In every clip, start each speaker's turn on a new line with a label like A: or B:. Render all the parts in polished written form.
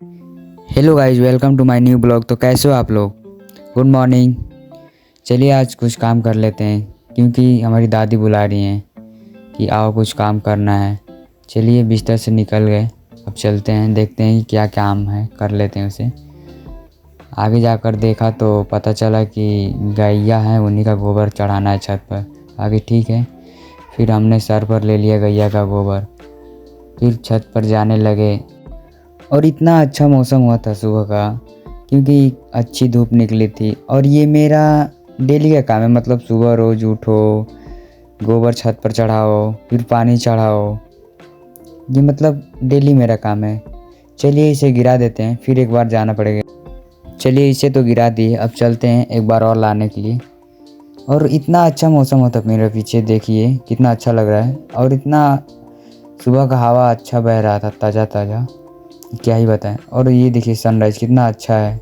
A: Hello guys, welcome to my new blog. तो कैसे हो आप लोग? Good morning. चलिए आज कुछ काम कर लेते हैं क्योंकि हमारी दादी बुला रही हैं कि आओ कुछ काम करना है। चलिए बिस्तर से निकल गए, अब चलते हैं, देखते हैं कि क्या काम है, कर लेते हैं उसे। आगे जाकर देखा तो पता चला कि गैया है, उन्हीं का गोबर चढ़ाना है छत पर। आगे ठीक है, फिर हमने सर पर ले लिया गैया का गोबर, फिर छत पर जाने लगे। और इतना अच्छा मौसम हुआ था सुबह का, क्योंकि अच्छी धूप निकली थी। और ये मेरा डेली का काम है, मतलब सुबह रोज़ उठो, गोबर छत पर चढ़ाओ, फिर पानी चढ़ाओ। ये मतलब डेली मेरा काम है। चलिए इसे गिरा देते हैं, फिर एक बार जाना पड़ेगा। चलिए इसे तो गिरा दिए, अब चलते हैं एक बार और लाने के लिए। और इतना अच्छा मौसम होता है, मेरे पीछे देखिए कितना अच्छा लग रहा है। और इतना सुबह का हवा अच्छा बह रहा था, ताज़ा ताज़ा, क्या ही बताएं। और ये देखिए सनराइज़ कितना अच्छा है।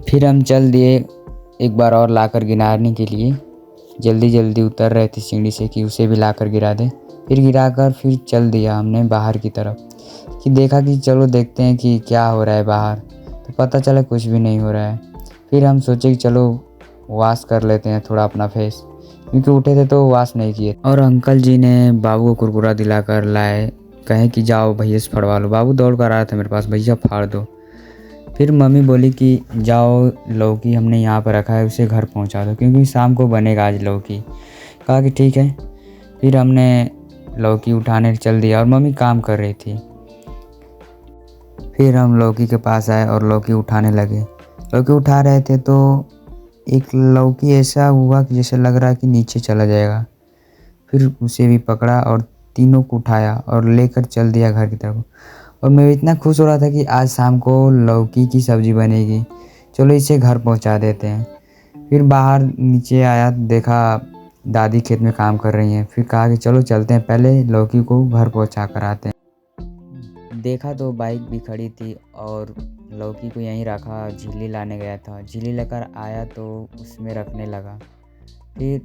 A: फिर हम चल दिए एक बार और लाकर गिराने के लिए। जल्दी जल्दी उतर रहे थे सीढ़ी से कि उसे भी लाकर गिरा दे। फिर गिराकर फिर चल दिया हमने बाहर की तरफ, कि देखा कि चलो देखते हैं कि क्या हो रहा है बाहर। तो पता चला कुछ भी नहीं हो रहा है। फिर हम सोचे कि चलो वॉश कर लेते हैं थोड़ा अपना फेस, क्योंकि उठे थे तो वॉश नहीं किए। और अंकल जी ने बाबू को कुरकुरा दिलाकर लाए, कहे कि जाओ भैया से फड़वा लो। बाबू दौड़ कर आया था मेरे पास, भैया फाड़ दो। फिर मम्मी बोली कि जाओ लौकी हमने यहाँ पर रखा है, उसे घर पहुँचा दो, क्योंकि शाम को बनेगा आज लौकी। कहा कि ठीक है। फिर हमने लौकी उठाने चल दिया और मम्मी काम कर रही थी। फिर हम लौकी के पास आए और लौकी उठाने लगे। लौकी उठा रहे थे तो एक लौकी ऐसा हुआ कि जैसे लग रहा कि नीचे चला जाएगा। फिर उसे भी पकड़ा और तीनों को उठाया और लेकर चल दिया घर की तरफ। और मैं इतना खुश हो रहा था कि आज शाम को लौकी की सब्ज़ी बनेगी, चलो इसे घर पहुंचा देते हैं। फिर बाहर नीचे आया, देखा दादी खेत में काम कर रही हैं। फिर कहा कि चलो चलते हैं, पहले लौकी को घर पहुंचा कर आते हैं। देखा तो बाइक भी खड़ी थी और लौकी को यहीं रखा, झिल्ली लाने गया था। झिल्ली लेकर आया तो उसमें रखने लगा। फिर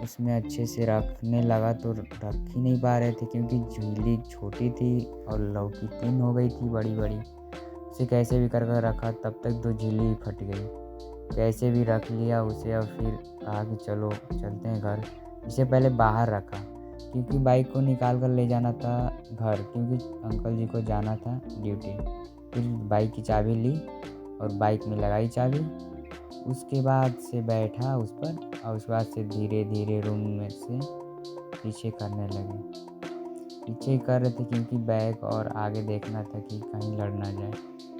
A: उसमें अच्छे से रखने लगा तो रख ही नहीं पा रहे थे, क्योंकि झिल्ली छोटी थी और लौकी 3 हो गई थी बड़ी बड़ी। उसे कैसे भी कर कर रखा, तब तक तो झिल्ली फट गई। कैसे भी रख लिया उसे और फिर कहा कि चलो चलते हैं घर। इसे पहले बाहर रखा, क्योंकि बाइक को निकाल कर ले जाना था घर, क्योंकि अंकल जी को जाना था ड्यूटी। फिर बाइक की चाबी ली और बाइक में लगाई चाबी। उसके बाद से बैठा उस पर और उसके बाद से धीरे धीरे रूम में से पीछे करने लगे। पीछे कर रहे थे क्योंकि बैग और आगे देखना था कि कहीं लड़ ना जाए।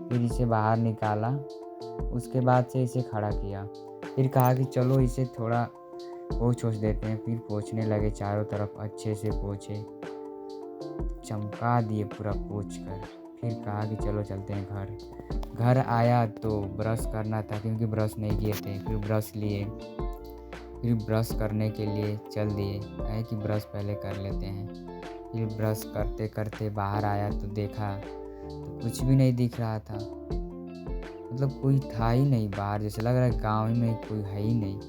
A: फिर इसे बाहर निकाला, उसके बाद से इसे खड़ा किया। फिर कहा कि चलो इसे थोड़ा पोंछ देते हैं। फिर पोंछने लगे, चारों तरफ अच्छे से पोंछे, चमका दिए पूरा पोंछ कर। फिर कहा कि चलो चलते हैं घर। घर आया तो ब्रश करना था, क्योंकि ब्रश नहीं किए थे। फिर ब्रश लिए, फिर ब्रश करने के लिए चल दिए, कहे कि ब्रश पहले कर लेते हैं। फिर ब्रश करते करते बाहर आया तो देखा तो कुछ भी नहीं दिख रहा था, मतलब कोई था ही नहीं बाहर, जैसे लग रहा है गाँव में कोई है ही नहीं।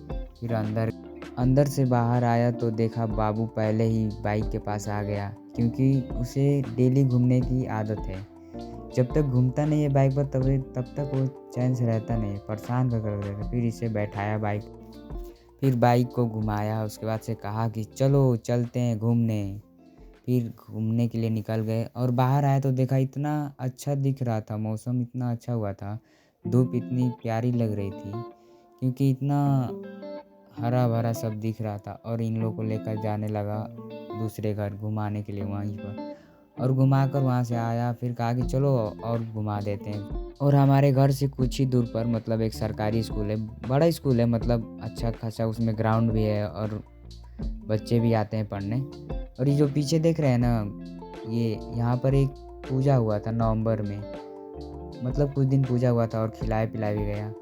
A: फिर अंदर अंदर से बाहर आया तो देखा बाबू पहले ही बाइक के पास आ गया, क्योंकि उसे डेली घूमने की आदत है। जब तक घूमता नहीं है बाइक पर तब तक वो चैन से रहता नहीं है, परेशान कर देता। फिर इसे बैठाया बाइक, फिर बाइक को घुमाया। उसके बाद से कहा कि चलो चलते हैं घूमने। फिर घूमने के लिए निकल गए और बाहर आए तो देखा इतना अच्छा दिख रहा था, मौसम इतना अच्छा हुआ था, धूप इतनी प्यारी लग रही थी, क्योंकि इतना हरा भरा सब दिख रहा था। और इन लोगों को लेकर जाने लगा दूसरे घर घुमाने के लिए वहीं पर, और घुमा कर वहाँ से आया। फिर कहा कि चलो और घुमा देते हैं। और हमारे घर से कुछ ही दूर पर मतलब एक सरकारी स्कूल है, बड़ा स्कूल है, मतलब अच्छा खासा, उसमें ग्राउंड भी है और बच्चे भी आते हैं पढ़ने। और ये जो पीछे देख रहे हैं ना, ये यहाँ पर एक पूजा हुआ था नवंबर में, मतलब कुछ दिन पूजा हुआ था और खिलाया पिलाया भी गया।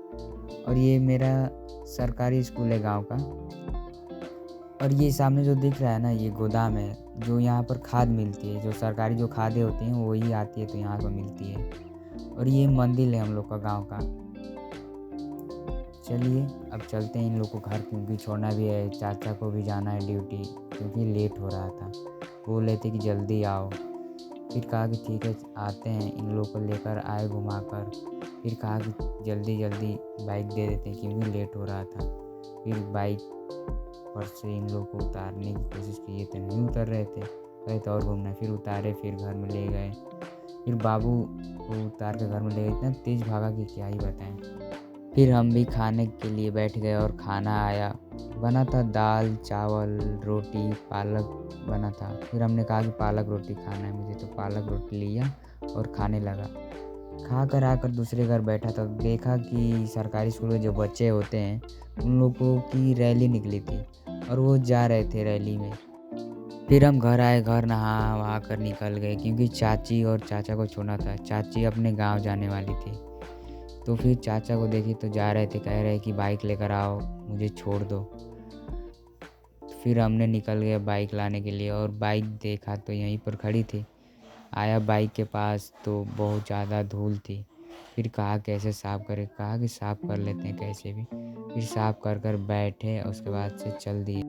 A: और ये मेरा सरकारी स्कूल है गांव का। और ये सामने जो दिख रहा है ना, ये गोदाम है, जो यहाँ पर खाद मिलती है, जो सरकारी जो खादें होती हैं वही आती है तो यहाँ पर मिलती है। और ये मंदिर है हम लोग का गांव का। चलिए अब चलते हैं इन लोग को घर, क्योंकि छोड़ना भी है, चाचा को भी जाना है ड्यूटी, क्योंकि लेट हो रहा था। बोल रहे थे कि जल्दी आओ। फिर कहा कि ठीक है आते हैं, इन लोगों को लेकर आए घुमाकर। फिर कहा कि जल्दी जल्दी बाइक दे देते हैं क्योंकि लेट हो रहा था। फिर बाइक पर से इन लोगों को उतारने की कोशिश किए थे, नहीं उतर रहे थे, कहीं तो और घूमना। फिर उतारे, फिर घर में ले गए। फिर बाबू को उतार के घर में ले गए, इतना तेज़ भागा कि क्या ही बताएं। फिर हम भी खाने के लिए बैठ गए और खाना आया। बना था दाल चावल रोटी, पालक बना था। फिर हमने कहा कि पालक रोटी खाना है मुझे, तो पालक रोटी लिया और खाने लगा। खा कर आकर दूसरे घर बैठा था, देखा कि सरकारी स्कूल के जो बच्चे होते हैं उन लोगों की रैली निकली थी और वो जा रहे थे रैली में। फिर हम घर आए, घर नहा वहा कर निकल गए क्योंकि चाची और चाचा को छोड़ना था। चाची अपने गांव जाने वाली थी, तो फिर चाचा को देखी तो जा रहे थे, कह रहे कि बाइक लेकर आओ, मुझे छोड़ दो। फिर हमने निकल गए बाइक लाने के लिए और बाइक देखा तो यहीं पर खड़ी थी। आया बाइक के पास तो बहुत ज़्यादा धूल थी। फिर कहा कैसे साफ़ करें, कहा कि साफ़ कर लेते हैं कैसे भी। फिर साफ़ कर कर बैठे, उसके बाद से चल दिए।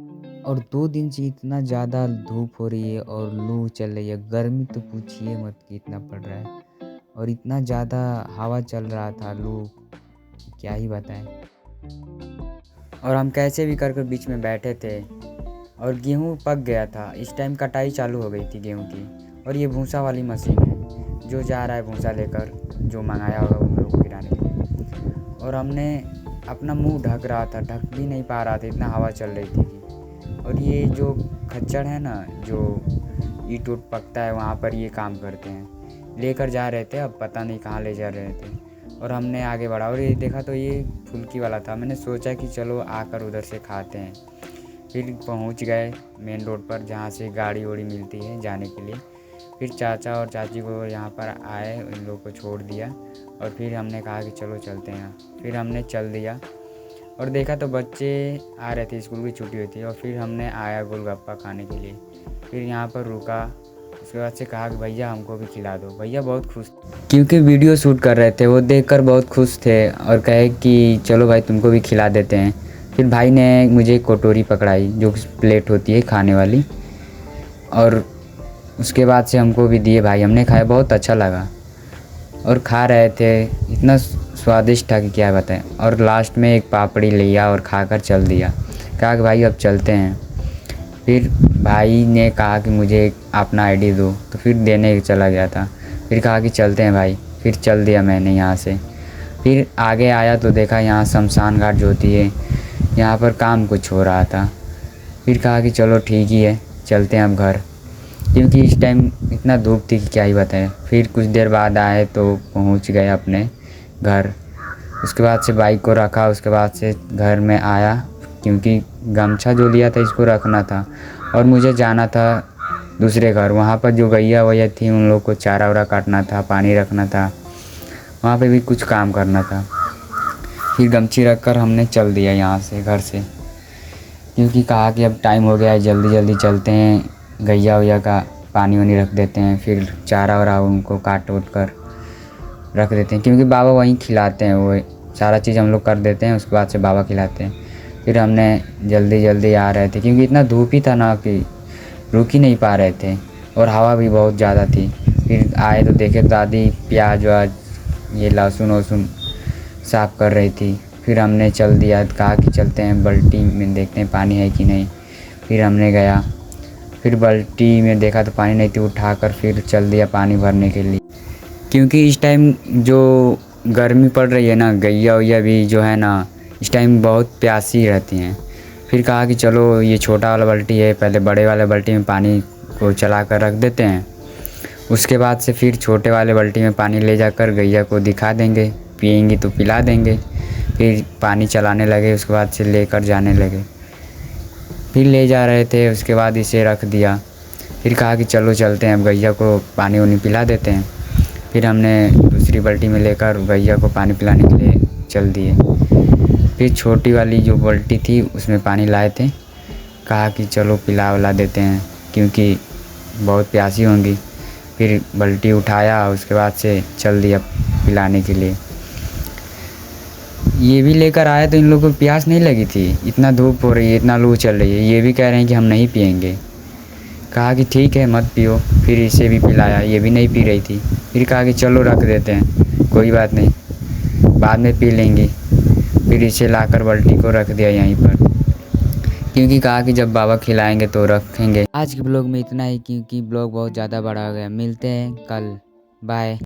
A: और 2 दिन से इतना ज़्यादा धूप हो रही है और लू चल रही है, गर्मी तो पूछिए मत कि इतना पड़ रहा है। और इतना ज़्यादा हवा चल रहा था, लू क्या ही बताएं। और हम कैसे भी कर बीच में बैठे थे और गेहूँ पक गया था। इस टाइम कटाई चालू हो गई थी गेहूँ की। और ये भूसा वाली मशीन है जो जा रहा है भूसा लेकर, जो मंगाया होगा उन लोगों को गिराने के लिए। और हमने अपना मुंह ढक रहा था, ढक भी नहीं पा रहा था, इतना हवा चल रही थी। और ये जो खच्चर है ना, जो ईंट उट पकता है वहाँ पर ये काम करते हैं, लेकर जा रहे थे, अब पता नहीं कहाँ ले जा रहे थे। और हमने आगे बढ़ा और ये देखा तो ये फुल्की वाला था। मैंने सोचा कि चलो आकर उधर से खाते हैं। फिर पहुंच गए मेन रोड पर जहाँ से गाड़ी वाड़ी मिलती है जाने के लिए। फिर चाचा और चाची को यहाँ पर आए, इन लोगों को छोड़ दिया और फिर हमने कहा कि चलो चलते हैं। फिर हमने चल दिया और देखा तो बच्चे आ रहे थे, स्कूल की छुट्टी हुई थी। और फिर हमने आया गोलगप्पा खाने के लिए। फिर यहाँ पर रुका, उसके बाद से कहा कि भैया हमको भी खिला दो। भैया बहुत खुश क्योंकि वीडियो शूट कर रहे थे, वो देखकर बहुत खुश थे और कहे कि चलो भाई तुमको भी खिला देते हैं। फिर भाई ने मुझे एक कटोरी पकड़ाई जो प्लेट होती है खाने वाली, और उसके बाद से हमको भी दिए। भाई हमने खाया, बहुत अच्छा लगा और खा रहे थे, इतना स्वादिष्ट था कि क्या बताएं। और लास्ट में एक पापड़ी लिया और खाकर चल दिया, कहा कि भाई अब चलते हैं। फिर भाई ने कहा कि मुझे अपना आईडी दो, तो फिर देने चला गया था। फिर कहा कि चलते हैं भाई, फिर चल दिया मैंने यहाँ से। फिर आगे आया तो देखा यहाँ शमशान घाट जो होती है, यहाँ पर काम कुछ हो रहा था। फिर कहा कि चलो ठीक ही है, चलते हैं अब घर, क्योंकि इस टाइम इतना धूप थी कि क्या ही बताएं। फिर कुछ देर बाद आए तो पहुंच गए अपने घर। उसके बाद से बाइक को रखा, उसके बाद से घर में आया क्योंकि गमछा जो लिया था इसको रखना था और मुझे जाना था दूसरे घर। वहाँ पर जो गैया वैया थी उन लोग को चारा वारा काटना था, पानी रखना था, वहाँ पे भी कुछ काम करना था। फिर गमछी रख कर हमने चल दिया यहाँ से, घर से, क्योंकि कहा कि अब टाइम हो गया है, जल्दी जल्दी चलते हैं, गैया वैया का पानी वानी रख देते हैं, फिर चारा वारा उनको काट उट कर रख देते हैं, क्योंकि बाबा वहीं खिलाते हैं, वो सारा चीज़ हम लोग कर देते हैं, उसके बाद से बाबा खिलाते हैं। फिर हमने जल्दी जल्दी आ रहे थे क्योंकि इतना धूप ही था ना कि रुक ही नहीं पा रहे थे और हवा भी बहुत ज़्यादा थी। फिर आए तो देखे दादी प्याज व्याज ये लहसुन वसुन साफ़ कर रही थी। फिर हमने चल दिया, कहा कि चलते हैं बाल्टी में देखते हैं पानी है कि नहीं। फिर हमने गया, फिर बाल्टी में देखा तो पानी नहीं थी, उठाकर फिर चल दिया पानी भरने के लिए, क्योंकि इस टाइम जो गर्मी पड़ रही है ना, गैया वैया भी जो है ना इस टाइम बहुत प्यासी रहती हैं। फिर कहा कि चलो ये छोटा वाला बाल्टी है, पहले बड़े वाले बाल्टी में पानी को चला कर रख देते हैं, उसके बाद से फिर छोटे वाले बाल्टी में पानी ले जाकर गैया को दिखा देंगे, पिएंगी तो पिला देंगे। फिर पानी चलाने लगे, उसके बाद से लेकर जाने लगे। फिर ले जा रहे थे, उसके बाद इसे रख दिया। फिर कहा कि चलो चलते हैं, अब गैया को पानी वानी पिला देते हैं। फिर हमने दूसरी बाल्टी में लेकर गैया को पानी पिलाने के लिए चल दिए। फिर छोटी वाली जो बाल्टी थी उसमें पानी लाए थे, कहा कि चलो पिला विला देते हैं क्योंकि बहुत प्यासी होंगी। फिर बाल्टी उठाया, उसके बाद से चल दिया पिलाने के लिए। ये भी लेकर आया तो इन लोगों को प्यास नहीं लगी थी, इतना धूप हो रही है, इतना लू चल रही है, ये भी कह रहे हैं कि हम नहीं पिएंगे। कहा कि ठीक है मत पियो, फिर इसे भी पिलाया, ये भी नहीं पी रही थी। फिर कहा कि चलो रख देते हैं, कोई बात नहीं, बाद में पी लेंगी। फिर इसे लाकर बाल्टी को रख दिया यहीं पर, क्योंकि कहा कि जब बाबा खिलाएंगे तो रखेंगे। आज के ब्लॉग में इतना ही, क्योंकि ब्लॉग बहुत ज़्यादा बड़ा हो गया। मिलते हैं कल, बाय।